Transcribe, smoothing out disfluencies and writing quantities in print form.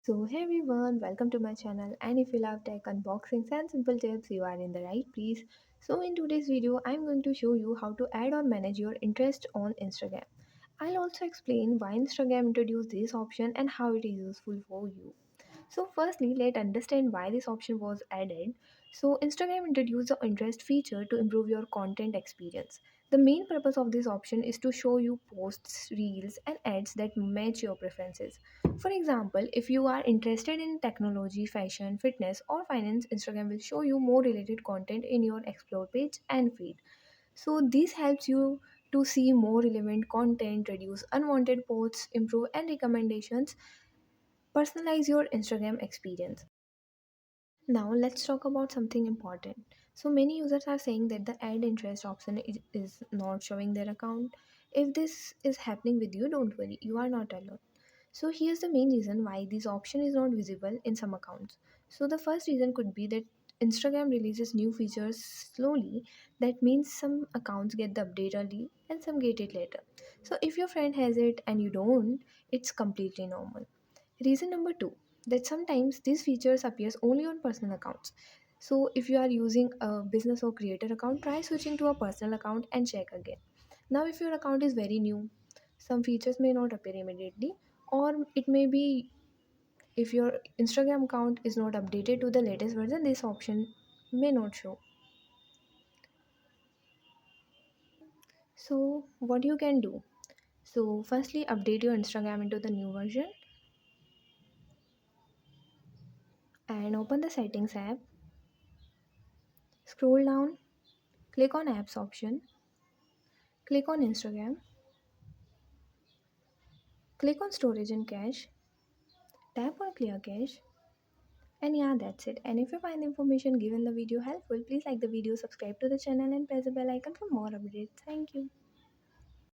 So, hey everyone, welcome to my channel. And if you love tech unboxings and simple tips, you are in the right place. So, in today's video, I'm going to show you how to add or manage your interest on Instagram. I'll also explain why Instagram introduced this option and how it is useful for you. So, firstly, let's understand why this option was added. So, Instagram introduced the interest feature to improve your content experience. The main purpose of this option is to show you posts, reels, and ads that match your preferences. For example, if you are interested in technology, fashion, fitness, or finance, Instagram will show you more related content in your explore page and feed. So, this helps you to see more relevant content, reduce unwanted posts, improve and recommendations, personalize your Instagram experience. Now let's talk about something important. So many users are saying that the add interest option is not showing their account. If this is happening with you, don't worry, you are not alone. So here's the main reason why this option is not visible in some accounts. So the first reason could be that Instagram releases new features slowly. That means some accounts get the update early and some get it later. So if your friend has it and you don't, it's completely normal. Reason number two, that sometimes these features appears only on personal accounts. So if you are using a business or creator account, try switching to a personal account and check again. Now if your account is very new, some features may not appear immediately, or it may be if your Instagram account is not updated to the latest version, this option may not show. So what you can do? So firstly, update your Instagram into the new version and open the settings app. Scroll down, click on apps option, click on Instagram, click on storage and cache, tap on clear cache, and yeah, that's it. And if you find the information given in the video helpful, please like the video, subscribe to the channel, and press the bell icon for more updates. Thank you.